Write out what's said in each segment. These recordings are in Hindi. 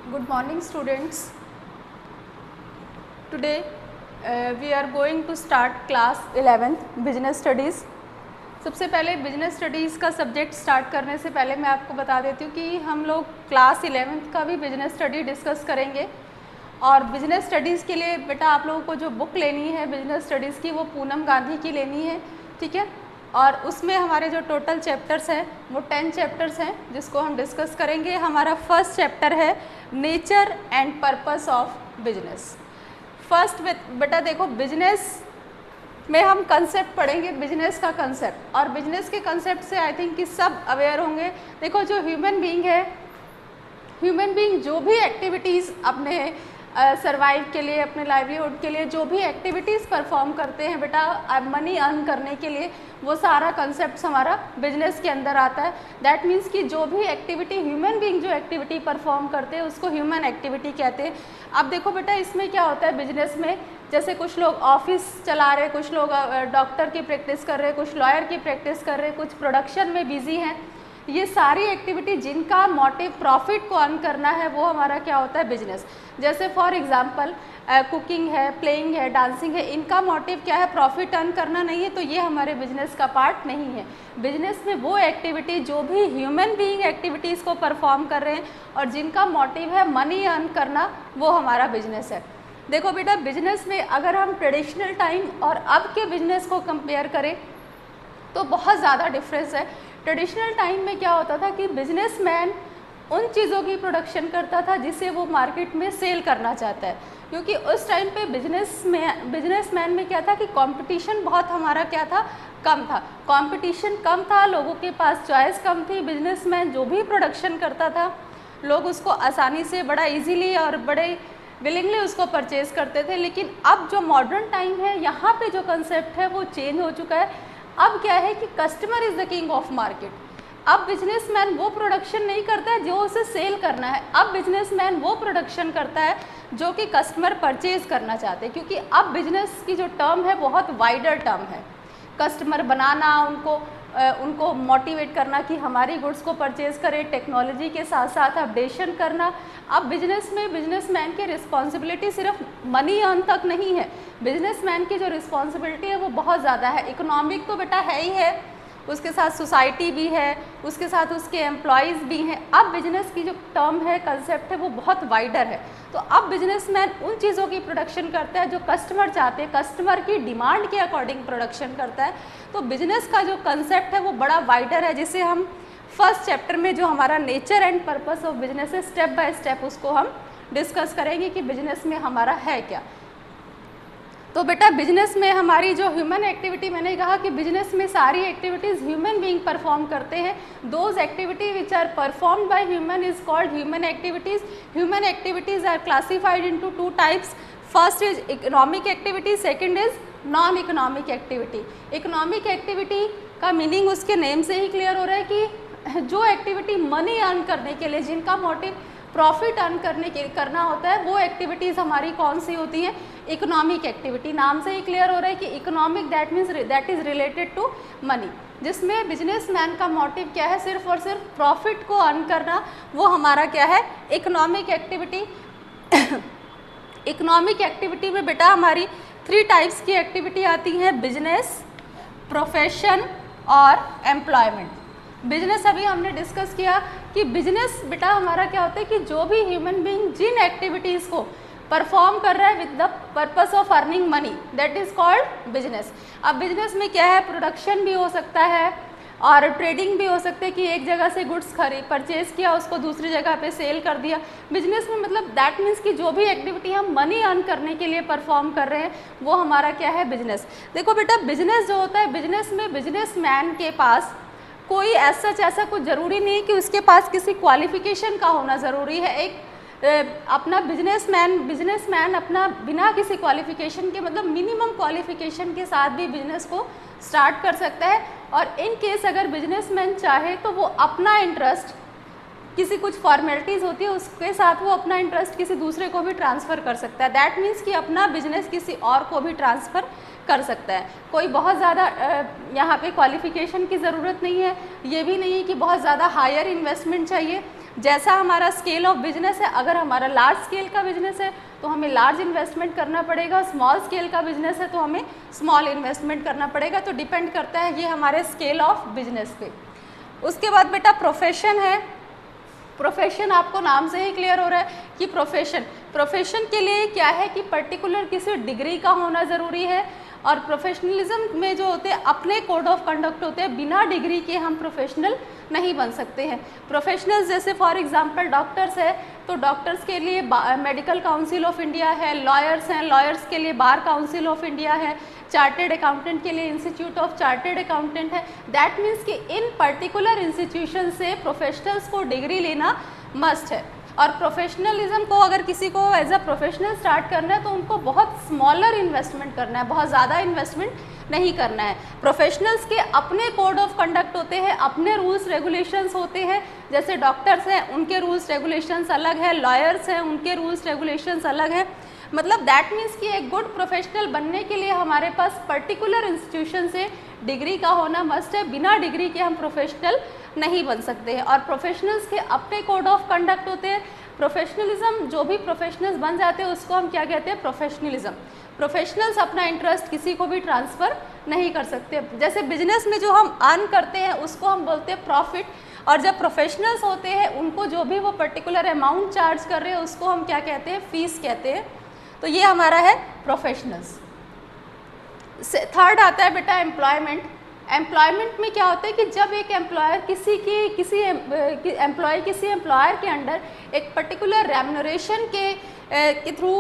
Good morning students. Today we are going to start class 11th Business Studies. सबसे पहले बिजनेस स्टडीज़ का सब्जेक्ट स्टार्ट करने से पहले मैं आपको बता देती हूँ कि हम लोग क्लास 11th का भी बिजनेस स्टडी डिस्कस करेंगे। और बिजनेस स्टडीज़ के लिए बेटा आप लोगों को जो बुक लेनी है बिजनेस स्टडीज़ की वो पूनम गांधी की लेनी है, ठीक है। और उसमें हमारे जो टोटल चैप्टर्स हैं वो 10 चैप्टर्स हैं जिसको हम डिस्कस करेंगे। हमारा फर्स्ट चैप्टर है nature and purpose of business. First बेटा देखो, बिजनेस में हम कंसेप्ट पढ़ेंगे, बिजनेस का कंसेप्ट। और बिजनेस के कंसेप्ट से आई थिंक कि सब अवेयर होंगे। देखो जो ह्यूमन बीइंग है, ह्यूमन बीइंग जो भी एक्टिविटीज़ अपने सर्वाइव के लिए, अपने लाइवलीहुड के लिए जो भी एक्टिविटीज़ परफॉर्म करते हैं बेटा मनी अर्न करने के लिए, वो सारा कंसेप्ट हमारा बिजनेस के अंदर आता है। दैट मीन्स कि जो भी एक्टिविटी ह्यूमन बीइंग जो एक्टिविटी परफॉर्म करते हैं उसको ह्यूमन एक्टिविटी कहते हैं। अब देखो बेटा इसमें क्या होता है बिजनेस में, जैसे कुछ लोग ऑफिस चला रहे, कुछ लोग डॉक्टर की प्रैक्टिस कर रहे, कुछ लॉयर की प्रैक्टिस कर रहे, कुछ प्रोडक्शन में बिजी हैं। ये सारी एक्टिविटी जिनका मोटिव प्रॉफिट को अर्न करना है वो हमारा क्या होता है बिजनेस। जैसे फॉर एग्जांपल कुकिंग है, प्लेइंग है, डांसिंग है, इनका मोटिव क्या है प्रॉफिट अर्न करना नहीं है, तो ये हमारे बिजनेस का पार्ट नहीं है। बिजनेस में वो एक्टिविटी जो भी ह्यूमन बीइंग एक्टिविटीज़ को परफॉर्म कर रहे हैं और जिनका मोटिव है मनी अर्न करना, वो हमारा बिजनेस है। देखो बेटा बिजनेस में अगर हम ट्रेडिशनल टाइम और अब के बिजनेस को कंपेयर करें तो बहुत ज़्यादा डिफरेंस है। ट्रेडिशनल टाइम में क्या होता था कि बिजनेसमैन उन चीज़ों की प्रोडक्शन करता था जिसे वो मार्केट में सेल करना चाहता है, क्योंकि उस टाइम पे बिजनेसमैन में क्या था कि कंपटीशन बहुत हमारा क्या था, कम था। कंपटीशन कम था, लोगों के पास चॉइस कम थी। बिजनेसमैन जो भी प्रोडक्शन करता था लोग उसको आसानी से बड़ा इजीली और बड़े विलिंगली उसको परचेज़ करते थे। लेकिन अब जो मॉडर्न टाइम है यहाँ पे जो कंसेप्ट है वो चेंज हो चुका है। अब क्या है कि customer is the king of market. अब बिजनेसमैन वो प्रोडक्शन नहीं करता है जो उसे सेल करना है, अब बिजनेसमैन वो प्रोडक्शन करता है जो कि कस्टमर परचेज़ करना चाहते हैं। क्योंकि अब बिजनेस की जो टर्म है बहुत वाइडर टर्म है। कस्टमर बनाना, उनको मोटिवेट करना कि हमारी गुड्स को परचेज़ करें, टेक्नोलॉजी के साथ साथ अपडेशन करना। अब बिजनेस में बिजनेसमैन की रिस्पॉन्सिबिलिटी सिर्फ मनी अर्न तक नहीं है, बिजनेसमैन की जो रिस्पॉन्सिबिलिटी है वो बहुत ज़्यादा है। इकोनॉमिक तो बेटा है ही है, उसके साथ सोसाइटी भी है, उसके साथ उसके एम्प्लॉयज़ भी हैं। अब बिजनेस की जो टर्म है, कंसेप्ट है, वो बहुत वाइडर है। तो अब बिजनेसमैन उन चीज़ों की प्रोडक्शन करता है जो कस्टमर चाहते हैं, कस्टमर की डिमांड के अकॉर्डिंग प्रोडक्शन करता है। तो बिजनेस का जो कंसेप्ट है वो बड़ा वाइडर है, जिसे हम फर्स्ट चैप्टर में जो हमारा nature and purpose of business है स्टेप बाय स्टेप उसको हम डिस्कस करेंगे कि बिजनेस में हमारा है क्या। तो बेटा बिजनेस में हमारी जो ह्यूमन एक्टिविटी, मैंने कहा कि बिजनेस में सारी एक्टिविटीज़ ह्यूमन बीइंग परफॉर्म करते हैं। Those activity which are performed by human is called human activities. Human activities are classified into two types. First is economic activity, second is non economic activity. Economic activity का मीनिंग उसके नेम से ही क्लियर हो रहा है कि जो एक्टिविटी मनी अर्न करने के लिए, जिनका मोटिव प्रॉफिट अर्न करना होता है, वो एक्टिविटीज़ हमारी कौन सी होती हैं, इकोनॉमिक एक्टिविटी। नाम से ही क्लियर हो रहा है कि economic that means that is related to money, जिसमें बिजनेसमैन का मोटिव क्या है, सिर्फ और सिर्फ प्रॉफिट को अर्न करना, वो हमारा क्या है इकोनॉमिक एक्टिविटी। इकोनॉमिक एक्टिविटी में बेटा हमारी 3 टाइप्स की एक्टिविटी आती हैं, बिजनेस, प्रोफेशन और एम्प्लॉयमेंट। बिजनेस अभी हमने डिस्कस किया कि बिजनेस बेटा हमारा क्या होता है कि जो भी ह्यूमन बीइंग जिन एक्टिविटीज़ को परफॉर्म कर रहा है with the purpose of earning money, that is called business. अब बिजनेस में क्या है, प्रोडक्शन भी हो सकता है और ट्रेडिंग भी हो सकता है कि एक जगह से गुड्स परचेज़ किया, उसको दूसरी जगह पे सेल कर दिया। बिजनेस में मतलब दैट मीन्स कि जो भी एक्टिविटी हम मनी अर्न करने के लिए परफॉर्म कर रहे हैं वो हमारा क्या है बिजनेस। देखो बेटा बिजनेस जो होता है, बिजनेस में बिजनेसमैन के पास कोई ऐसा कुछ ज़रूरी नहीं कि उसके पास किसी क्वालिफिकेशन का होना ज़रूरी है। एक अपना बिजनेसमैन अपना बिना किसी क्वालिफिकेशन के, मतलब मिनिमम क्वालिफिकेशन के साथ भी बिजनेस को स्टार्ट कर सकता है। और इन केस अगर बिजनेसमैन चाहे तो वो अपना इंटरेस्ट, किसी कुछ फॉर्मेलिटीज़ होती है उसके साथ वो अपना इंटरेस्ट किसी दूसरे को भी ट्रांसफ़र कर सकता है। दैट मीन्स कि अपना बिजनेस किसी और को भी ट्रांसफ़र कर सकता है। कोई बहुत ज़्यादा यहाँ पे क्वालिफिकेशन की ज़रूरत नहीं है, ये भी नहीं है कि बहुत ज़्यादा हायर इन्वेस्टमेंट चाहिए। जैसा हमारा स्केल ऑफ बिजनेस है, अगर हमारा लार्ज स्केल का बिजनेस है तो हमें लार्ज इन्वेस्टमेंट करना पड़ेगा, स्मॉल स्केल का बिजनेस है तो हमें स्मॉल इन्वेस्टमेंट करना पड़ेगा। तो डिपेंड करता है ये हमारे स्केल ऑफ बिजनेस पे। उसके बाद बेटा प्रोफेशन है। प्रोफेशन आपको नाम से ही क्लियर हो रहा है कि प्रोफेशन के लिए क्या है कि पर्टिकुलर किसी डिग्री का होना ज़रूरी है, और प्रोफेशनलिज्म में जो होते हैं अपने कोड ऑफ कंडक्ट होते हैं, बिना डिग्री के हम प्रोफेशनल नहीं बन सकते हैं। प्रोफेशनल्स जैसे फॉर एग्जांपल डॉक्टर्स है तो डॉक्टर्स के लिए मेडिकल काउंसिल ऑफ इंडिया है, लॉयर्स हैं, लॉयर्स के लिए बार काउंसिल ऑफ इंडिया है, चार्टेड अकाउंटेंट के लिए इंस्टीट्यूट ऑफ चार्टेड अकाउंटेंट है। दैट मीन्स कि इन पर्टिकुलर इंस्टीट्यूशन से प्रोफेशनल्स को डिग्री लेना मस्ट है। और प्रोफेशनलिज्म को अगर किसी को एज अ प्रोफेशनल स्टार्ट करना है तो उनको बहुत स्मॉलर इन्वेस्टमेंट करना है, बहुत ज़्यादा इन्वेस्टमेंट नहीं करना है। प्रोफेशनल्स के अपने कोड ऑफ कंडक्ट होते हैं, अपने रूल्स रेगुलेशंस होते हैं। जैसे डॉक्टर्स हैं उनके रूल्स रेगुलेशंस अलग है, लॉयर्स हैं उनके रूल्स रेगुलेशंस अलग है। मतलब दैट मीन्स कि एक गुड प्रोफेशनल बनने के लिए हमारे पास पर्टिकुलर इंस्टीट्यूशन से डिग्री का होना मस्ट है, बिना डिग्री के हम प्रोफेशनल नहीं बन सकते हैं। और प्रोफेशनल्स के अपने कोड ऑफ कंडक्ट होते हैं। प्रोफेशनलिज्म जो भी प्रोफेशनल्स बन जाते हैं उसको हम क्या कहते हैं, प्रोफेशनलिज्म। प्रोफेशनल्स अपना इंटरेस्ट किसी को भी ट्रांसफ़र नहीं कर सकते। जैसे बिजनेस में जो हम अर्न करते हैं उसको हम बोलते हैं प्रॉफिट, और जब प्रोफेशनल्स होते हैं उनको जो भी वो पर्टिकुलर अमाउंट चार्ज कर रहे हैं उसको हम क्या कहते हैं, फीस कहते हैं। तो ये हमारा है प्रोफेशनल्स। थर्ड आता है बेटा एम्प्लॉयमेंट। एम्प्लॉयमेंट में क्या होता है कि जब एक एम्प्लॉयर किसी एम्प्लॉयर के अंडर एक पर्टिकुलर रेम्यूनरेशन के थ्रू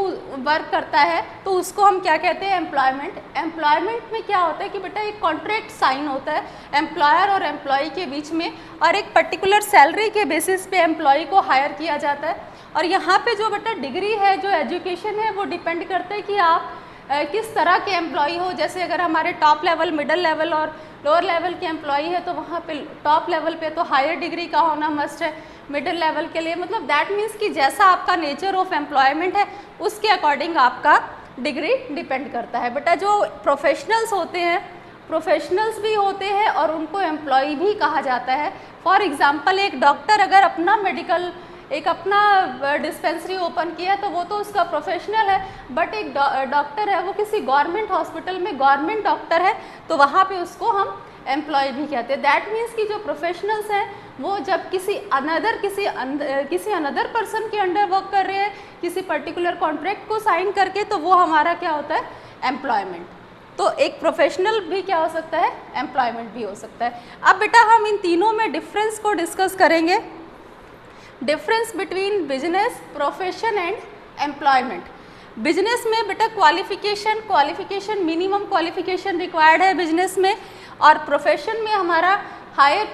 वर्क करता है तो उसको हम क्या कहते हैं, एम्प्लॉयमेंट। एम्प्लॉयमेंट में क्या होता है कि बेटा एक कॉन्ट्रैक्ट साइन होता है एम्प्लॉयर और एम्प्लॉय के बीच में, और एक पर्टिकुलर सैलरी के बेसिस पे एम्प्लॉय को हायर किया जाता है। और यहाँ पे जो बेटा डिग्री है, जो एजुकेशन है, वो डिपेंड करता है कि आप किस तरह के एम्प्लॉई हो। जैसे अगर हमारे टॉप लेवल, मिडिल लेवल और लोअर लेवल के एम्प्लॉई है तो वहाँ पे टॉप लेवल पे तो हायर डिग्री का होना मस्ट है, मिडिल लेवल के लिए मतलब दैट मीन्स कि जैसा आपका नेचर ऑफ एम्प्लॉयमेंट है उसके अकॉर्डिंग आपका डिग्री डिपेंड करता है। बेटा जो प्रोफेशनल्स होते हैं, प्रोफेशनल्स भी होते हैं और उनको एम्प्लॉई भी कहा जाता है। फॉर एग्ज़ाम्पल एक डॉक्टर अगर अपना डिस्पेंसरी ओपन किया है तो वो तो उसका प्रोफेशनल है, बट एक डॉक्टर है वो किसी गवर्नमेंट हॉस्पिटल में गवर्नमेंट डॉक्टर है तो वहाँ पे उसको हम एम्प्लॉय भी कहते हैं। दैट मीन्स कि जो प्रोफेशनल्स हैं वो जब किसी अनदर पर्सन के अंडर वर्क कर रहे हैं किसी पर्टिकुलर कॉन्ट्रैक्ट को साइन करके, तो वो हमारा क्या होता है, एम्प्लॉयमेंट। तो एक प्रोफेशनल भी क्या हो सकता है, एम्प्लॉयमेंट भी हो सकता है। अब बेटा हम इन तीनों में डिफरेंस को डिस्कस करेंगे। Difference between business, profession and employment. Business में बेटा क्वालिफिकेशन मिनिमम क्वालिफिकेशन रिक्वायर्ड है बिजनेस में, और प्रोफेशन में हमारा हायर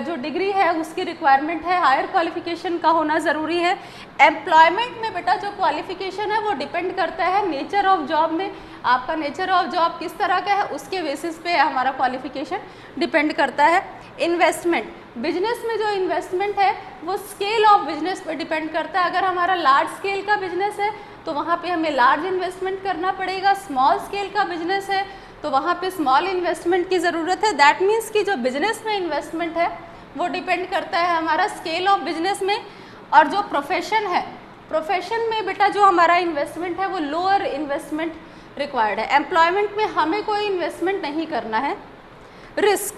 जो डिग्री है उसकी रिक्वायरमेंट है, हायर क्वालिफिकेशन का होना ज़रूरी है। एम्प्लॉयमेंट में बेटा जो क्वालिफिकेशन है वो डिपेंड करता है नेचर ऑफ जॉब में, आपका नेचर ऑफ जॉब किस तरह का है उसके बेसिस पे हमारा क्वालिफिकेशन डिपेंड करता है। इन्वेस्टमेंट, बिजनेस में जो इन्वेस्टमेंट है वो स्केल ऑफ बिजनेस पे डिपेंड करता है। अगर हमारा लार्ज स्केल का बिजनेस है तो वहाँ पे हमें लार्ज इन्वेस्टमेंट करना पड़ेगा, स्मॉल स्केल का बिजनेस है तो वहाँ पे स्मॉल इन्वेस्टमेंट की ज़रूरत है। दैट मीन्स कि जो बिजनेस में इन्वेस्टमेंट है वो डिपेंड करता है हमारा स्केल ऑफ बिजनेस में। और जो प्रोफेशन है, प्रोफेशन में बेटा जो हमारा इन्वेस्टमेंट है वो लोअर इन्वेस्टमेंट रिक्वायर्ड है। एम्प्लॉयमेंट में हमें कोई इन्वेस्टमेंट नहीं करना है। रिस्क,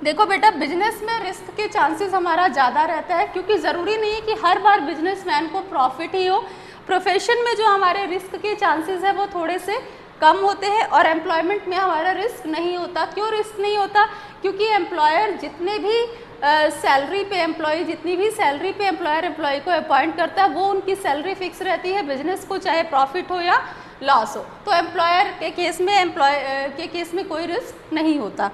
देखो बेटा बिजनेस में रिस्क के चांसेस हमारा ज़्यादा रहता है क्योंकि ज़रूरी नहीं है कि हर बार बिजनेसमैन को प्रॉफिट ही हो। प्रोफेशन में जो हमारे रिस्क के चांसेस है वो थोड़े से कम होते हैं, और एम्प्लॉयमेंट में हमारा रिस्क नहीं होता। क्यों रिस्क नहीं होता, क्योंकि एम्प्लॉयर जितनी भी सैलरी पे एम्प्लॉयर एम्प्लॉय को अपॉइंट करता है वो उनकी सैलरी फिक्स रहती है बिजनेस को, चाहे प्रॉफिट हो या लॉस हो। तो एम्प्लॉयर के केस में कोई रिस्क नहीं होता।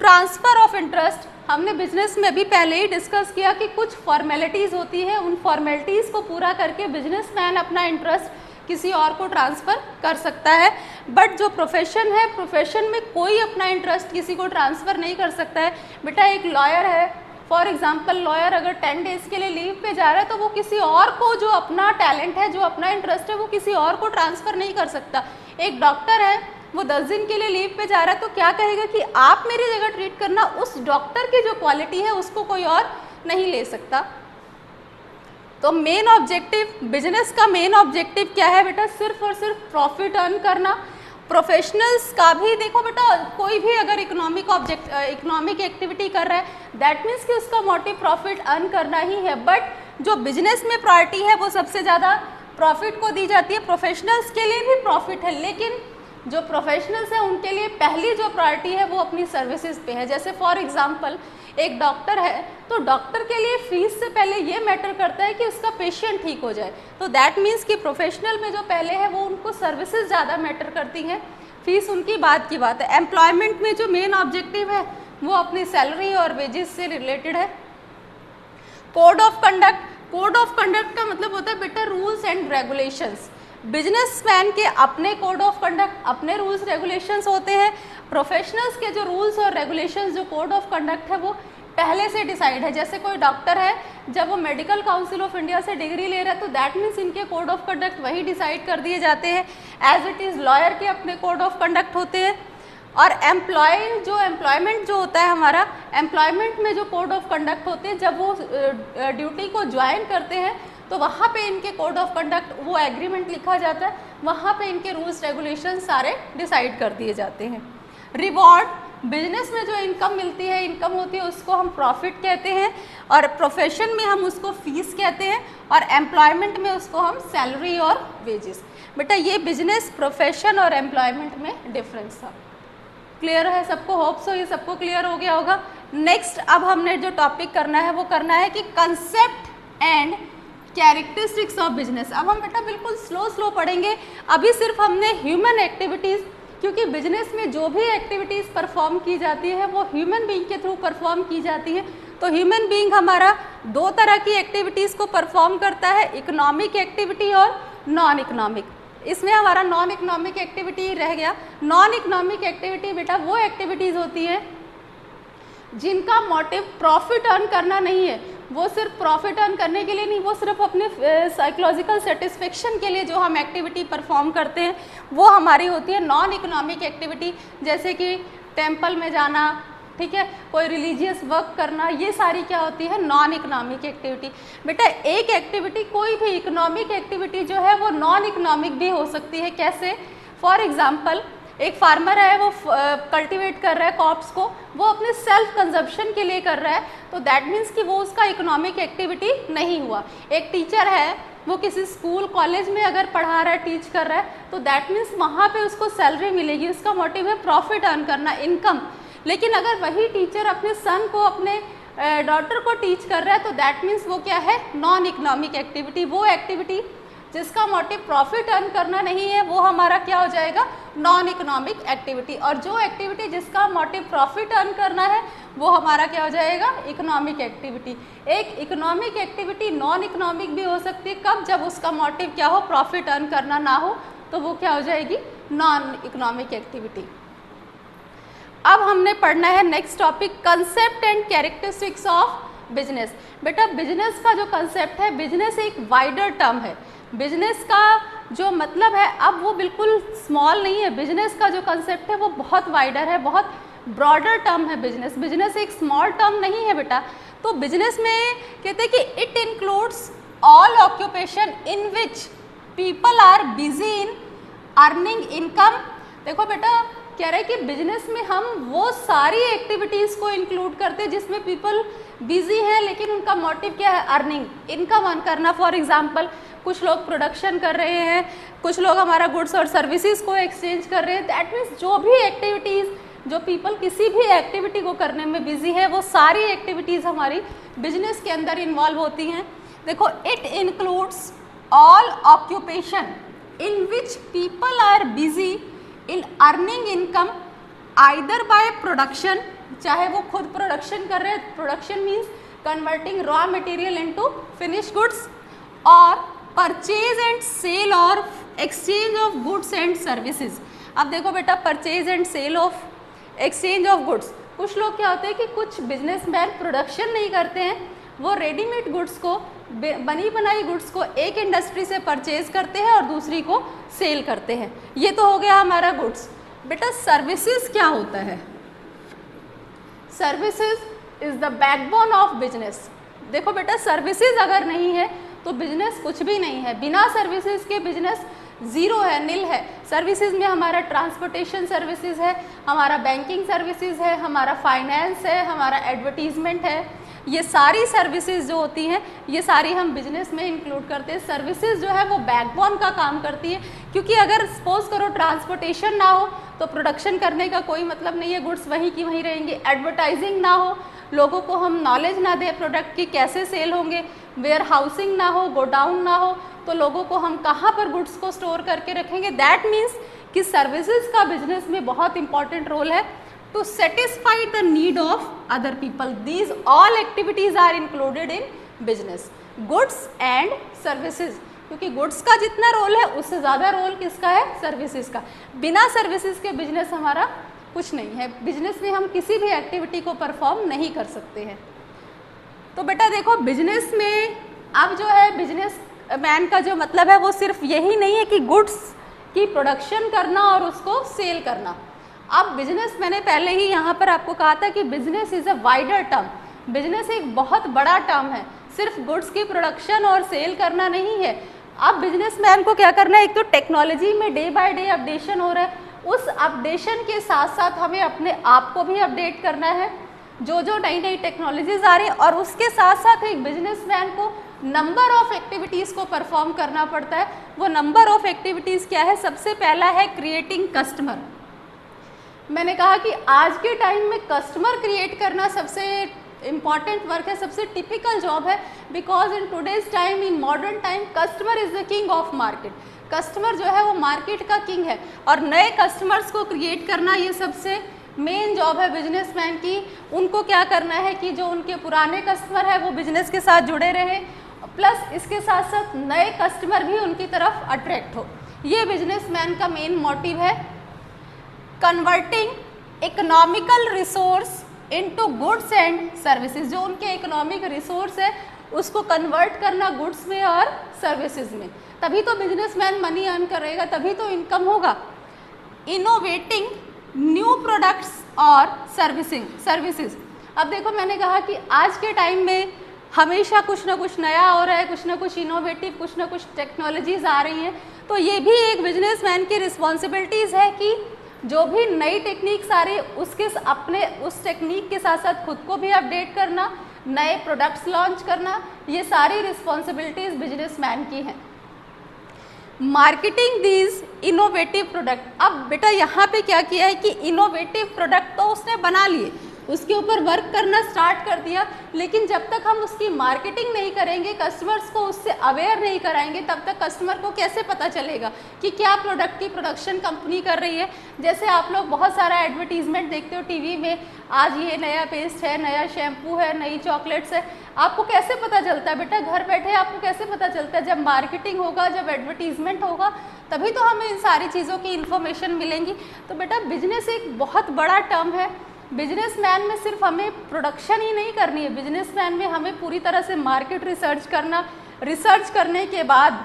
ट्रांसफ़र ऑफ इंटरेस्ट, हमने बिजनेस में भी पहले ही डिस्कस किया कि कुछ फॉर्मेलिटीज़ होती है, उन फॉर्मेलिटीज़ को पूरा करके बिजनेसमैन अपना इंटरेस्ट किसी और को ट्रांसफ़र कर सकता है। बट जो प्रोफेशन है, प्रोफेशन में कोई अपना इंटरेस्ट किसी को ट्रांसफ़र नहीं कर सकता है। बेटा एक लॉयर है, फॉर एग्जांपल लॉयर अगर 10 डेज़ के लिए लीव पे जा रहा है तो वो किसी और को जो अपना टैलेंट है, जो अपना इंटरेस्ट है, वो किसी और को ट्रांसफ़र नहीं कर सकता। एक डॉक्टर है, वो 10 दिन के लिए लीव पे जा रहा है तो क्या कहेगा कि आप मेरी जगह ट्रीट करना, उस डॉक्टर की जो क्वालिटी है उसको कोई और नहीं ले सकता। तो मेन ऑब्जेक्टिव, बिजनेस का मेन ऑब्जेक्टिव क्या है बेटा? सिर्फ और सिर्फ प्रॉफिट अर्न करना। प्रोफेशनल्स का भी देखो बेटा, कोई भी अगर इकोनॉमिक एक्टिविटी कर रहा है दैट मीन्स कि उसका मोटिव प्रॉफिट अर्न करना ही है, बट जो बिजनेस में प्रायोरिटी है वो सबसे ज़्यादा प्रॉफिट को दी जाती है। प्रोफेशनल्स के लिए भी प्रॉफिट है, लेकिन जो प्रोफेशनल्स हैं उनके लिए पहली जो प्रायोरिटी है वो अपनी सर्विसेज पे है। जैसे फॉर एग्जांपल एक डॉक्टर है, तो डॉक्टर के लिए फीस से पहले ये मैटर करता है कि उसका पेशेंट ठीक हो जाए। तो दैट मीन्स कि प्रोफेशनल में जो पहले है वो उनको सर्विसेज ज़्यादा मैटर करती हैं, फीस उनकी बात की बात है। एम्प्लॉयमेंट में जो मेन ऑब्जेक्टिव है वो अपनी सैलरी और वेजेस से रिलेटेड है। Code of conduct, code of conduct का मतलब होता है बेटा रूल्स एंड रेगुलेशंस। बिजनेसमैन के अपने कोड ऑफ कंडक्ट, अपने रूल्स रेगुलेशंस होते हैं। प्रोफेशनल्स के जो रूल्स और रेगुलेशंस, जो कोड ऑफ कंडक्ट है वो पहले से डिसाइड है। जैसे कोई डॉक्टर है, जब वो मेडिकल काउंसिल ऑफ इंडिया से डिग्री ले रहा है तो दैट मीन्स इनके कोड ऑफ कंडक्ट वही डिसाइड कर दिए जाते हैं। एज इट इज़ लॉयर के अपने कोड ऑफ कंडक्ट होते हैं। और एम्प्लॉयमेंट जो होता है हमारा, एम्प्लॉयमेंट में जो कोड ऑफ कंडक्ट होते हैं, जब वो ड्यूटी को ज्वाइन करते हैं तो वहाँ पे इनके कोड ऑफ कंडक्ट, वो एग्रीमेंट लिखा जाता है, वहाँ पे इनके रूल्स रेगुलेशन सारे डिसाइड कर दिए जाते हैं। रिवॉर्ड, बिजनेस में जो इनकम मिलती है, इनकम होती है, उसको हम प्रॉफिट कहते हैं, और प्रोफेशन में हम उसको फीस कहते हैं, और एम्प्लॉयमेंट में उसको हम सैलरी और वेजेस। बेटा ये बिजनेस, प्रोफेशन और एम्प्लॉयमेंट में डिफरेंस था। क्लियर है सबको? होप सो ये सबको क्लियर हो गया होगा। नेक्स्ट अब हमने जो टॉपिक करना है वो करना है कि concept and characteristics of business. अब हम बेटा बिल्कुल स्लो पढ़ेंगे। अभी सिर्फ हमने ह्यूमन एक्टिविटीज़, क्योंकि बिजनेस में जो भी एक्टिविटीज़ परफॉर्म की जाती है वो ह्यूमन बीइंग के थ्रू परफॉर्म की जाती है। तो ह्यूमन बीइंग हमारा दो तरह की एक्टिविटीज़ को परफॉर्म करता है, इकोनॉमिक एक्टिविटी और नॉन इकोनॉमिक। इसमें हमारा नॉन इकोनॉमिक एक्टिविटी रह गया। नॉन इकोनॉमिक एक्टिविटी बेटा वो एक्टिविटीज़ होती है जिनका मोटिव प्रॉफिट अर्न करना नहीं है। वो सिर्फ प्रॉफिट अर्न करने के लिए नहीं, वो सिर्फ अपने साइकोलॉजिकल सेटिस्फेक्शन के लिए जो हम एक्टिविटी परफॉर्म करते हैं वो हमारी होती है नॉन इकोनॉमिक एक्टिविटी। जैसे कि टेम्पल में जाना, ठीक है, कोई रिलीजियस वर्क करना, ये सारी क्या होती है? Non economic activity. बेटा एक एक्टिविटी, कोई भी इकोनॉमिक एक्टिविटी जो है वो नॉन इकोनॉमिक भी हो सकती है। कैसे? फॉर एग्जाम्पल एक फार्मर है, वो कल्टीवेट कर रहा है क्रॉप्स को, वो अपने सेल्फ कंजप्शन के लिए कर रहा है, तो दैट मीन्स कि वो उसका इकोनॉमिक एक्टिविटी नहीं हुआ। एक टीचर है, वो किसी स्कूल कॉलेज में अगर पढ़ा रहा है, टीच कर रहा है, तो दैट मीन्स वहाँ पे उसको सैलरी मिलेगी, उसका मोटिव है प्रॉफिट अर्न करना, इनकम। लेकिन अगर वही टीचर अपने सन को, अपने डॉटर को टीच कर रहा है, तो दैट मीन्स वो क्या है? Non economic activity. वो एक्टिविटी जिसका मोटिव प्रॉफिट अर्न करना नहीं है वो हमारा क्या हो जाएगा? Non economic activity. और जो एक्टिविटी जिसका मोटिव प्रॉफिट अर्न करना है वो हमारा क्या हो जाएगा? Economic activity. एक इकोनॉमिक एक्टिविटी नॉन इकोनॉमिक भी हो सकती है, कब? जब उसका मोटिव क्या हो? प्रॉफिट अर्न करना ना हो, तो वो क्या हो जाएगी? Non economic activity. अब हमने पढ़ना है next topic, concept and characteristics of business. बेटा बिजनेस का जो कंसेप्ट है, बिजनेस एक वाइडर टर्म है। बिजनेस का जो मतलब है अब वो बिल्कुल स्मॉल नहीं है। बिजनेस का जो कंसेप्ट है वो बहुत वाइडर है, बहुत ब्रॉडर टर्म है बिजनेस। बिजनेस एक स्मॉल टर्म नहीं है बेटा। तो बिजनेस में कहते हैं कि it includes all occupation in which people are busy in earning income. देखो बेटा कह रहे हैं कि बिजनेस में हम वो सारी एक्टिविटीज़ को इंक्लूड करते हैं जिसमें पीपल बिजी हैं, लेकिन उनका मोटिव क्या है? अर्निंग, इनकम अर्न करना। फॉर एग्जांपल कुछ लोग प्रोडक्शन कर रहे हैं, कुछ लोग हमारा गुड्स और सर्विसेज को एक्सचेंज कर रहे हैं। दैट मीन्स जो भी एक्टिविटीज़, जो पीपल किसी भी एक्टिविटी को करने में बिजी है, वो सारी एक्टिविटीज़ हमारी बिजनेस के अंदर इन्वॉल्व होती हैं। देखो, it includes all occupation in which people are busy in earning income either by production, चाहे वो खुद प्रोडक्शन कर रहे हैं, production means converting raw material into finish goods, और परचेज एंड सेल और exchange of goods and services. अब देखो बेटा, purchase and sale of, exchange of goods, कुछ लोग क्या होते हैं कि कुछ बिजनेसमैन प्रोडक्शन नहीं करते हैं, वो रेडीमेड गुड्स को, बनी बनाई गुड्स को एक इंडस्ट्री से परचेज करते हैं और दूसरी को सेल करते हैं। ये तो हो गया हमारा गुड्स। बेटा सर्विसेज क्या होता है? Services is the backbone of business. देखो बेटा, सर्विसेज अगर नहीं है तो बिजनेस कुछ भी नहीं है। बिना सर्विसेज के बिजनेस ज़ीरो है, नील है। सर्विसेज में हमारा ट्रांसपोर्टेशन सर्विसेज है, हमारा बैंकिंग सर्विसेज है, हमारा फाइनेंस है, हमारा एडवर्टीजमेंट है। ये सारी सर्विसेज जो होती हैं ये सारी हम बिजनेस में इंक्लूड करते हैं। सर्विसेज जो है वो बैकबोन का काम करती है, क्योंकि अगर सपोज करो ट्रांसपोर्टेशन ना हो तो प्रोडक्शन करने का कोई मतलब नहीं है, गुड्स वहीं की वहीं रहेंगी। एडवर्टाइजिंग ना हो, लोगों को हम नॉलेज ना दें प्रोडक्ट की कैसे सेल होंगे, वेयर हाउसिंग ना हो, गोडाउन ना हो, तो लोगों को हम कहाँ पर गुड्स को स्टोर करके रखेंगे। दैट मीन्स कि सर्विसेज का बिजनेस में बहुत इंपॉर्टेंट रोल है to satisfy the need of other people. These all activities are included in business, goods and services. क्योंकि गुड्स का जितना रोल है उससे ज़्यादा रोल किसका है, सर्विसेज का। बिना सर्विसेज के बिजनेस हमारा कुछ नहीं है। बिजनेस में हम किसी भी एक्टिविटी को परफॉर्म नहीं कर सकते हैं। तो बेटा देखो, बिजनेस में अब जो है बिजनेस मैन का जो मतलब है वो सिर्फ यही नहीं है कि गुड्स की प्रोडक्शन करना और उसको सेल करना। अब बिजनेस, मैंने पहले ही यहाँ पर आपको कहा था कि business is a wider term. Business एक बहुत बड़ा टर्म है, सिर्फ गुड्स की प्रोडक्शन और सेल करना नहीं है। अब बिजनेसमैन को क्या करना है, एक तो टेक्नोलॉजी में डे बाय डे अपडेशन हो रहा है, उस अपडेशन के साथ साथ हमें अपने आप को भी अपडेट करना है, जो जो नई नई टेक्नोलॉजीज आ रही हैं। और उसके साथ साथ एक बिजनेसमैन को नंबर ऑफ एक्टिविटीज़ को परफॉर्म करना पड़ता है। वो नंबर ऑफ एक्टिविटीज़ क्या है, सबसे पहला है क्रिएटिंग कस्टमर। मैंने कहा कि आज के टाइम में कस्टमर क्रिएट करना सबसे इम्पॉर्टेंट वर्क है, सबसे टिपिकल जॉब है, because in today's time, in modern time, customer is the king of market. Customer जो है वो मार्केट का किंग है, और नए कस्टमर्स को क्रिएट करना ये सबसे मेन जॉब है बिजनेसमैन की। उनको क्या करना है कि जो उनके पुराने कस्टमर है वो बिजनेस के साथ जुड़े रहे, प्लस इसके साथ साथ नए कस्टमर भी उनकी तरफ अट्रैक्ट हो। ये बिजनेसमैन का मेन मोटिव है। Converting economical resource into goods and services, जो उनके इकोनॉमिक रिसोर्स है उसको कन्वर्ट करना गुड्स में और सर्विसेज में, तभी तो बिजनेसमैन मनी अर्न करेगा, तभी तो इनकम होगा। इनोवेटिंग न्यू प्रोडक्ट्स और सर्विसेज। अब देखो, मैंने कहा कि आज के टाइम में हमेशा कुछ ना कुछ नया हो रहा है, कुछ ना कुछ इनोवेटिव, कुछ ना कुछ टेक्नोलॉजीज आ रही हैं। तो ये भी एक बिजनेसमैन की रिस्पॉन्सिबिलिटीज़ है कि जो भी नई टेक्निक्स आ रही है उसके अपने उस टेक्निक के साथ साथ खुद को भी अपडेट करना, नए प्रोडक्ट्स लॉन्च करना, ये सारी रिस्पॉन्सिबिलिटीज़ बिजनेसमैन की हैं। Marketing these innovative product. अब बेटा यहाँ पे क्या किया है कि इनोवेटिव प्रोडक्ट तो उसने बना लिए, उसके ऊपर वर्क करना स्टार्ट कर दिया, लेकिन जब तक हम उसकी मार्केटिंग नहीं करेंगे, कस्टमर्स को उससे अवेयर नहीं कराएंगे, तब तक कस्टमर को कैसे पता चलेगा कि क्या प्रोडक्ट की प्रोडक्शन कंपनी कर रही है। जैसे आप लोग बहुत सारा एडवर्टीजमेंट देखते हो टीवी में, आज ये नया पेस्ट है, नया शैम्पू है, नई चॉकलेट्स है। आपको कैसे पता चलता है बेटा, घर बैठे आपको कैसे पता चलता है? जब मार्केटिंग होगा, जब एडवर्टीजमेंट होगा, तभी तो हमें इन सारी चीज़ों की इन्फॉर्मेशन मिलेंगी। तो बेटा बिजनेस एक बहुत बड़ा टर्म है। बिजनेसमैन में सिर्फ हमें प्रोडक्शन ही नहीं करनी है, बिजनेसमैन में हमें पूरी तरह से मार्केट रिसर्च करना, रिसर्च करने के बाद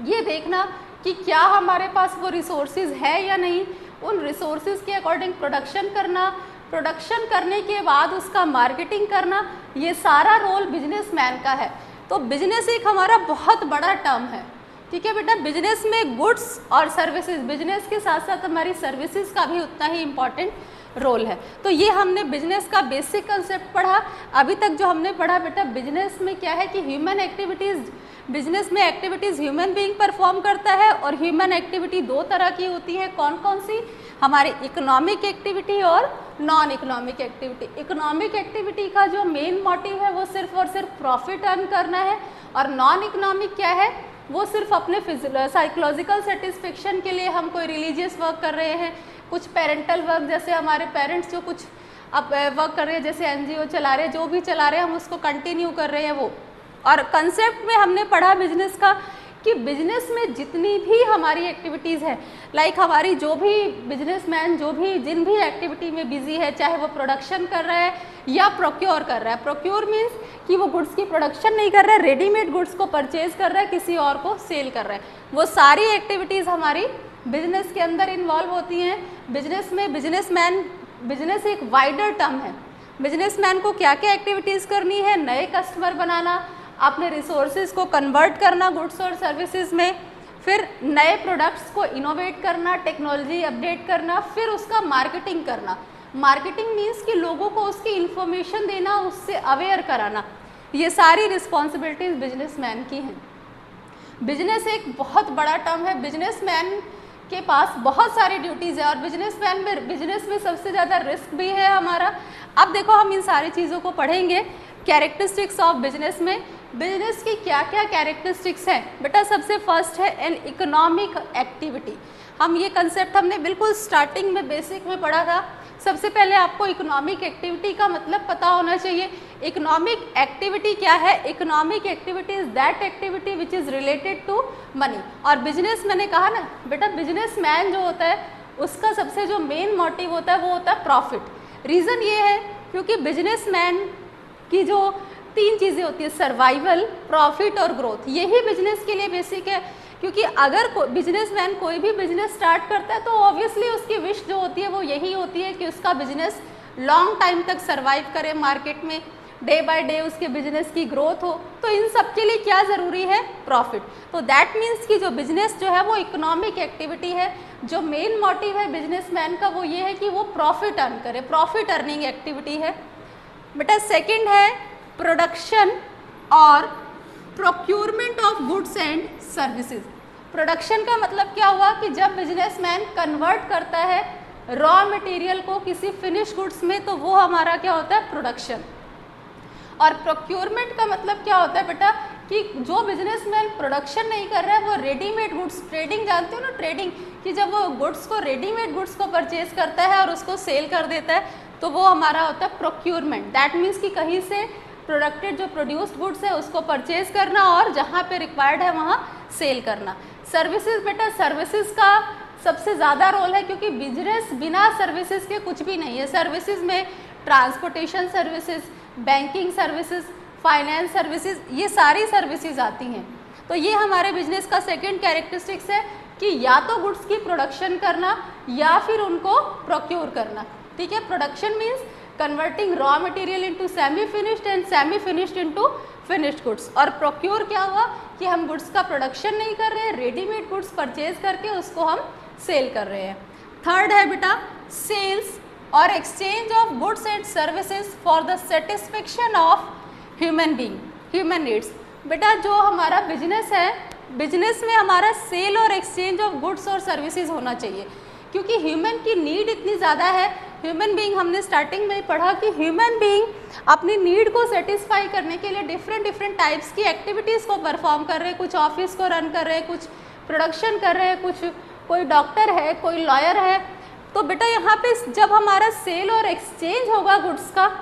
ये देखना कि क्या हमारे पास वो रिसोर्सेज है या नहीं, उन रिसोर्सेज के अकॉर्डिंग प्रोडक्शन करना, प्रोडक्शन करने के बाद उसका मार्केटिंग करना, ये सारा रोल बिजनेसमैन का है। तो बिजनेस एक हमारा बहुत बड़ा टर्म है, ठीक है बेटा। बिजनेस में गुड्स और सर्विसेज, बिजनेस के साथ साथ हमारी सर्विसेज का भी उतना ही इम्पॉर्टेंट रोल है। तो ये हमने बिजनेस का बेसिक कंसेप्ट पढ़ा। अभी तक जो हमने पढ़ा बेटा, बिजनेस में क्या है कि ह्यूमन एक्टिविटीज़, बिजनेस में एक्टिविटीज़ ह्यूमन बीइंग परफॉर्म करता है, और ह्यूमन एक्टिविटी दो तरह की होती है। कौन कौन सी? हमारी इकोनॉमिक एक्टिविटी और non economic activity. Economic activity का जो मेन मोटिव है वो सिर्फ और सिर्फ प्रॉफिट अर्न करना है, और नॉन इकोनॉमिक क्या है, वो सिर्फ अपने साइकोलॉजिकल सेटिस्फेक्शन के लिए हम कोई रिलीजियस वर्क कर रहे हैं, कुछ पेरेंटल वर्क, जैसे हमारे पेरेंट्स जो कुछ अब वर्क कर रहे हैं, जैसे एनजीओ चला रहे हैं, जो भी चला रहे हैं, हम उसको कंटिन्यू कर रहे हैं वो। और कंसेप्ट में हमने पढ़ा बिजनेस का कि बिजनेस में जितनी भी हमारी एक्टिविटीज़ है, लाइक हमारी जो भी बिजनेसमैन जो भी जिन भी एक्टिविटी में बिजी है, चाहे वो प्रोडक्शन कर रहा है या प्रोक्योर कर रहा है। प्रोक्योर मीन्स कि वो गुड्स की प्रोडक्शन नहीं कर रहा है, रेडीमेड गुड्स को परचेज कर रहा है, किसी और को सेल कर रहा है, वो सारी एक्टिविटीज़ हमारी बिजनेस के अंदर इन्वॉल्व होती हैं। बिजनेस में बिजनेसमैन, बिजनेस एक वाइडर टर्म है, बिजनेसमैन को क्या क्या एक्टिविटीज़ करनी है, नए कस्टमर बनाना, अपने रिसोर्सेज को कन्वर्ट करना गुड्स और सर्विसेज में, फिर नए प्रोडक्ट्स को इनोवेट करना, टेक्नोलॉजी अपडेट करना, फिर उसका मार्केटिंग करना। मार्केटिंग मीन्स कि लोगों को उसकी इंफॉर्मेशन देना, उससे अवेयर कराना। ये सारी रिस्पॉन्सिबिलिटीज़ बिजनेसमैन की हैं। बिजनेस एक बहुत बड़ा टर्म है, बिजनेसमैन के पास बहुत सारी ड्यूटीज़ है और बिजनेस में सबसे ज़्यादा रिस्क भी है हमारा। अब देखो हम इन सारी चीज़ों को पढ़ेंगे। कैरेक्टरिस्टिक्स ऑफ बिजनेस में बिजनेस की क्या क्या कैरेक्टरिस्टिक्स हैं बेटा। सबसे फर्स्ट है एन इकोनॉमिक एक्टिविटी। हम ये कंसेप्ट हमने बिल्कुल स्टार्टिंग में बेसिक में पढ़ा था। सबसे पहले आपको इकोनॉमिक एक्टिविटी का मतलब पता होना चाहिए। इकोनॉमिक एक्टिविटी क्या है? Economic activity is that activity which is related to money. और बिजनेस, मैंने कहा ना बेटा, बिजनेसमैन जो होता है उसका सबसे जो मेन मोटिव होता है वो होता है प्रॉफिट। रीज़न ये है क्योंकि बिजनेसमैन की जो 3 चीज़ें होती है, सर्वाइवल, प्रॉफिट और ग्रोथ, यही बिजनेस के लिए बेसिक है। क्योंकि अगर बिजनेसमैन कोई भी बिजनेस स्टार्ट करता है तो ऑब्वियसली उसकी विश जो होती है वो यही होती है कि उसका बिजनेस लॉन्ग टाइम तक सर्वाइव करे मार्केट में, डे बाय डे उसके बिजनेस की ग्रोथ हो। तो इन सब के लिए क्या ज़रूरी है? प्रॉफिट। तो दैट मीन्स कि जो बिजनेस जो है वो इकोनॉमिक एक्टिविटी है। जो मेन मोटिव है बिजनेसमैन का वो ये है कि वो प्रॉफिट अर्न करे, प्रॉफिट अर्निंग एक्टिविटी है बेटा। सेकेंड है प्रोडक्शन और procurement of goods and services. Production का मतलब क्या हुआ कि जब बिजनेसमैन कन्वर्ट करता है रॉ मटेरियल को किसी फिनिश गुड्स में, तो वो हमारा क्या होता है? प्रोडक्शन। और प्रोक्यूरमेंट का मतलब क्या होता है बेटा कि जो बिजनेसमैन प्रोडक्शन नहीं कर रहा है वो रेडीमेड गुड्स, ट्रेडिंग जानते हो ना, ट्रेडिंग, कि जब वो गुड्स को, रेडीमेड गुड्स को परचेज करता है और उसको सेल कर देता है, तो वो हमारा होता है प्रोक्यूरमेंट। दैट मीन्स कि कहीं से प्रोडक्टेड जो प्रोड्यूस्ड गुड्स है उसको परचेज करना और जहाँ पे रिक्वायर्ड है वहाँ सेल करना। सर्विसेज बेटा, सर्विसेज का सबसे ज़्यादा रोल है क्योंकि बिजनेस बिना सर्विसेज के कुछ भी नहीं है। सर्विसेज में transportation services, banking services, finance services, ये सारी सर्विसेज आती हैं। तो ये हमारे बिजनेस का सेकंड कैरेक्टरिस्टिक्स है कि या तो गुड्स की प्रोडक्शन करना या फिर उनको प्रोक्योर करना। ठीक है, production means converting raw material into semi finished and semi finished into finished goods. और प्रोक्योर क्या हुआ कि हम गुड्स का प्रोडक्शन नहीं कर रहे हैं, रेडीमेड गुड्स परचेज करके उसको हम सेल कर रहे हैं। थर्ड है बेटा सेल्स और exchange of goods and services for the satisfaction of human being, human needs. बेटा जो हमारा बिजनेस है, बिजनेस में हमारा सेल और एक्सचेंज ऑफ गुड्स और सर्विसेज होना चाहिए क्योंकि ह्यूमन की नीड इतनी ज़्यादा है। ह्यूमन बीइंग, हमने स्टार्टिंग में ही पढ़ा कि ह्यूमन बीइंग अपनी नीड को सेटिस्फाई करने के लिए डिफरेंट टाइप्स की एक्टिविटीज़ को परफॉर्म कर रहे हैं। कुछ ऑफिस को रन कर रहे हैं, कुछ प्रोडक्शन कर रहे हैं, कुछ कोई डॉक्टर है, कोई लॉयर है। तो बेटा यहाँ पे जब हमारा सेल और एक्सचेंज होगा गुड्स का,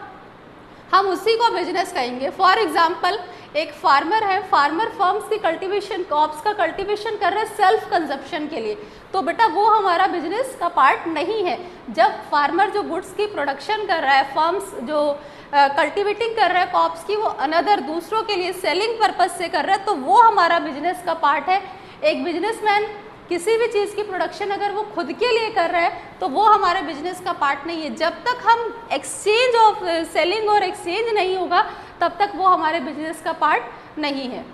हम उसी को बिजनेस कहेंगे। फॉर एग्जाम्पल एक फार्मर है, फार्मर फर्म्स की कल्टीवेशन, क्रॉप्स का कल्टीवेशन कर रहे हैं सेल्फ कंजप्शन के लिए, तो बेटा वो हमारा बिजनेस का पार्ट नहीं है। जब फार्मर जो गुड्स की प्रोडक्शन कर रहा है, फर्म्स जो कल्टीवेटिंग कर रहा है क्रॉप्स की, वो अनदर दूसरों के लिए सेलिंग पर्पज से कर रहा है, तो वो हमारा बिजनेस का पार्ट है। एक बिजनेसमैन किसी भी चीज़ की प्रोडक्शन अगर वो खुद के लिए कर रहा है तो वो हमारे बिजनेस का पार्ट नहीं है। जब तक हम एक्सचेंज ऑफ सेलिंग और एक्सचेंज नहीं होगा तब तक वो हमारे बिजनेस का पार्ट नहीं है।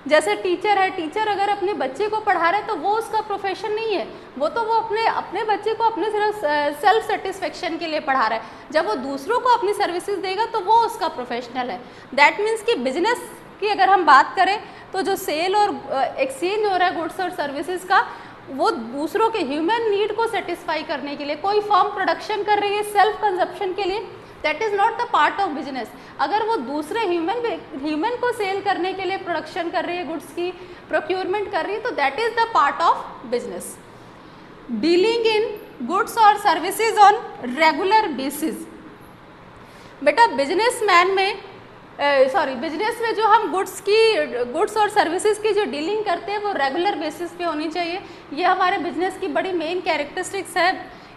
जैसे टीचर है, टीचर अगर अपने बच्चे को पढ़ा रहा है तो वो उसका प्रोफेशन नहीं है, वो अपने बच्चे को अपने सिर्फ सेल्फ सेटिस्फेक्शन के लिए पढ़ा रहा है। जब वो दूसरों को अपनी सर्विसेज देगा तो वो उसका प्रोफेशनल है। दैट मीन्स कि बिजनेस की अगर हम बात करें तो जो सेल और एक्सचेंज हो रहा है गुड्स और सर्विसेज का, वो दूसरों के ह्यूमन नीड को सेटिस्फाई करने के लिए। कोई फर्म प्रोडक्शन कर रही है सेल्फ कंजप्शन के लिए, that is not the part of business. अगर वो दूसरे ह्यूमन को सेल करने के लिए प्रोडक्शन कर रही है, गुड्स की प्रोक्योरमेंट कर रही है, तो that is the part of business. Dealing in goods और सर्विसेज ऑन रेगुलर बेसिस। बेटा बिजनेसमैन में बिजनेस में जो हम गुड्स और सर्विसेज की जो डीलिंग करते हैं वो रेगुलर बेसिस पे होनी चाहिए। ये हमारे बिजनेस की बड़ी मेन कैरेक्टरिस्टिक्स है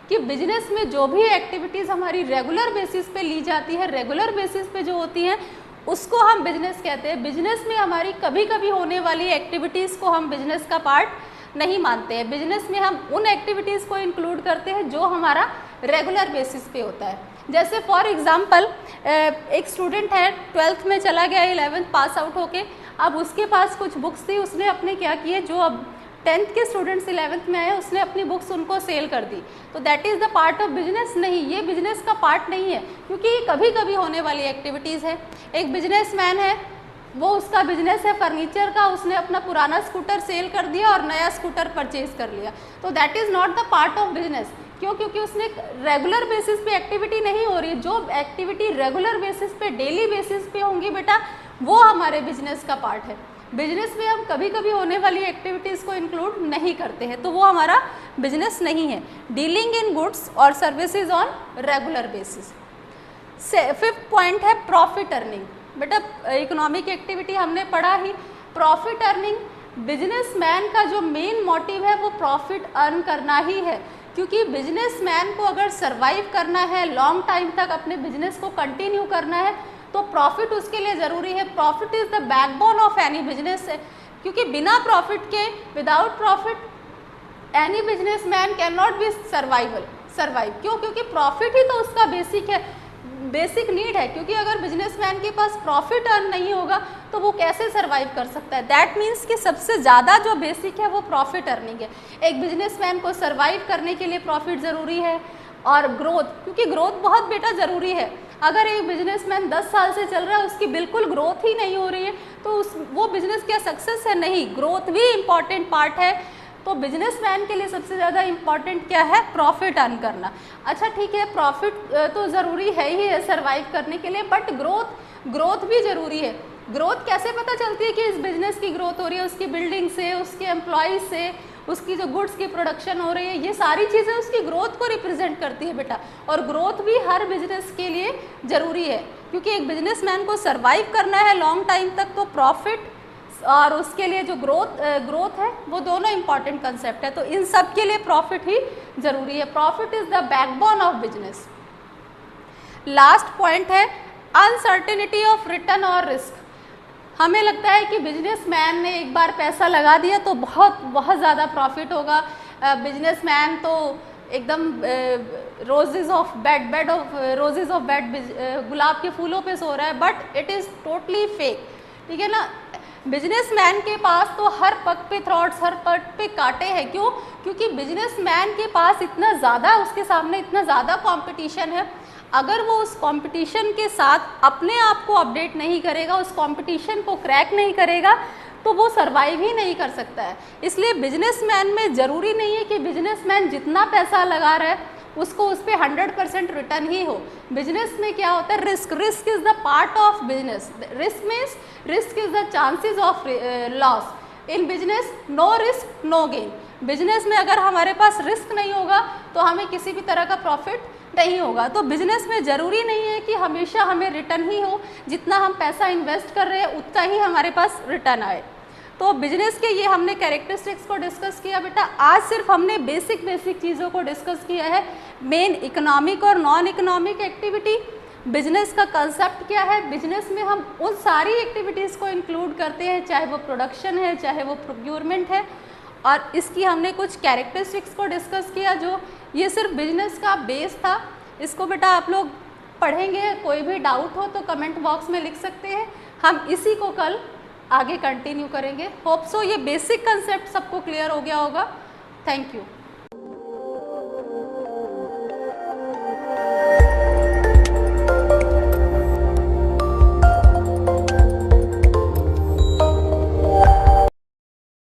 कि बिजनेस में जो भी एक्टिविटीज़ हमारी रेगुलर बेसिस पे ली जाती है, रेगुलर बेसिस पे जो होती हैं उसको हम बिजनेस कहते हैं। बिजनेस में हमारी कभी कभी होने वाली एक्टिविटीज़ को हम बिजनेस का पार्ट नहीं मानते हैं। बिजनेस में हम उन एक्टिविटीज़ को इंक्लूड करते हैं जो हमारा रेगुलर बेसिस पे होता है। जैसे फॉर एग्जांपल एक स्टूडेंट है 12th में चला गया, 11th पास आउट होके, अब उसके पास कुछ बुक्स थी, उसने अपने क्या किए, जो अब 10th के स्टूडेंट्स 11th में आए उसने अपनी बुक्स उनको सेल कर दी, तो that is the part of business नहीं, ये बिजनेस का पार्ट नहीं है, क्योंकि ये कभी कभी होने वाली एक्टिविटीज़ है। एक बिजनेसमैन है, वो उसका बिजनेस है फर्नीचर का, उसने अपना पुराना स्कूटर सेल कर दिया और नया स्कूटर परचेज कर लिया, तो that is not the part of business. क्यों? क्योंकि उसने रेगुलर बेसिस पे एक्टिविटी नहीं हो रही है। जो एक्टिविटी रेगुलर बेसिस पे, डेली बेसिस पे होंगी बेटा, वो हमारे बिजनेस का पार्ट है। बिजनेस में हम कभी कभी होने वाली एक्टिविटीज़ को इंक्लूड नहीं करते हैं, तो वो हमारा बिजनेस नहीं है। डीलिंग इन गुड्स और services on regular basis. 5th point है प्रॉफिट अर्निंग। बेटा इकोनॉमिक एक्टिविटी हमने पढ़ा ही, प्रॉफिट अर्निंग, बिजनेसमैन का जो मेन मोटिव है वो प्रॉफिट अर्न करना ही है, क्योंकि बिजनेसमैन को अगर सरवाइव करना है, लॉन्ग टाइम तक अपने बिजनेस को कंटिन्यू करना है, तो प्रॉफिट उसके लिए ज़रूरी है। Profit is the backbone of any business है, क्योंकि बिना प्रॉफिट के, without profit any businessman can not be survive. क्यों? क्योंकि प्रॉफिट ही तो उसका बेसिक नीड है, क्योंकि अगर बिजनेसमैन के पास प्रॉफिट अर्न नहीं होगा तो वो कैसे सर्वाइव कर सकता है। दैट मीन्स कि सबसे ज़्यादा जो बेसिक है वो प्रॉफिट अर्निंग है। एक बिजनेसमैन को सर्वाइव करने के लिए प्रॉफिट ज़रूरी है, और ग्रोथ, क्योंकि ग्रोथ बहुत बेटा ज़रूरी है। अगर एक बिजनेसमैन 10 साल से चल रहा है, उसकी बिल्कुल ग्रोथ ही नहीं हो रही है, तो वो बिजनेस क्या सक्सेस है? नहीं, ग्रोथ भी इम्पॉर्टेंट पार्ट है। तो बिजनेसमैन के लिए सबसे ज़्यादा इम्पॉर्टेंट क्या है? प्रॉफिट अर्न करना। अच्छा ठीक है, प्रॉफिट तो ज़रूरी है ही है सर्वाइव करने के लिए, बट ग्रोथ भी ज़रूरी है। ग्रोथ कैसे पता चलती है कि इस बिजनेस की ग्रोथ हो रही है? उसकी बिल्डिंग से, उसके एम्प्लॉयज़ से, उसकी जो गुड्स की प्रोडक्शन हो रही है, ये सारी चीज़ें उसकी ग्रोथ को रिप्रेजेंट करती है बेटा। और ग्रोथ भी हर बिजनेस के लिए ज़रूरी है, क्योंकि एक बिजनेसमैन को सर्वाइव करना है लॉन्ग टाइम तक, तो प्रॉफिट और उसके लिए जो ग्रोथ है, वो दोनों इंपॉर्टेंट कंसेप्ट है। तो इन सब के लिए प्रॉफिट ही ज़रूरी है। Profit is the backbone of business. Last point है अनसर्टेनिटी ऑफ रिटर्न और रिस्क। हमें लगता है कि बिजनेसमैन ने एक बार पैसा लगा दिया तो बहुत ज़्यादा प्रॉफिट होगा, बिजनेसमैन तो एकदम रोजेज ऑफ बेड गुलाब के फूलों पे सो रहा है, but it is totally fake. ठीक है ना? बिजनेसमैन के पास तो हर पग पे थ्रॉट्स, हर पग पे कांटे हैं। क्यों? क्योंकि बिजनेसमैन के पास इतना ज़्यादा, उसके सामने इतना ज़्यादा कंपटीशन है। अगर वो उस कंपटीशन के साथ अपने आप को अपडेट नहीं करेगा, उस कंपटीशन को क्रैक नहीं करेगा, तो वो सर्वाइव ही नहीं कर सकता है। इसलिए बिजनेसमैन में ज़रूरी नहीं है कि बिजनेसमैन जितना पैसा लगा रहा है उसको उस पर 100% रिटर्न ही हो। बिजनेस में क्या होता है? Risk is the part of business. Risk is the chances of loss. In business no risk no gain. Business में अगर हमारे पास रिस्क नहीं होगा तो हमें किसी भी तरह का प्रॉफिट नहीं होगा। तो बिजनेस में ज़रूरी नहीं है कि हमेशा हमें रिटर्न ही हो, जितना हम पैसा इन्वेस्ट कर रहे हैं उतना ही हमारे पास रिटर्न आए। तो बिजनेस के ये हमने कैरेक्टरिस्टिक्स को डिस्कस किया बेटा। आज सिर्फ हमने बेसिक चीज़ों को डिस्कस किया है। मेन इकोनॉमिक और नॉन इकोनॉमिक एक्टिविटी, बिजनेस का कंसेप्ट क्या है, बिजनेस में हम उन सारी एक्टिविटीज़ को इंक्लूड करते हैं, चाहे वो प्रोडक्शन है, चाहे वो प्रोक्योरमेंट है, और इसकी हमने कुछ कैरेक्टरिस्टिक्स को डिस्कस किया। जो ये सिर्फ बिजनेस का बेस था, इसको बेटा आप लोग पढ़ेंगे। कोई भी डाउट हो तो कमेंट बॉक्स में लिख सकते हैं, हम इसी को कल आगे कंटिन्यू करेंगे। होप सो ये बेसिक कंसेप्ट सबको क्लियर हो गया होगा। Thank you.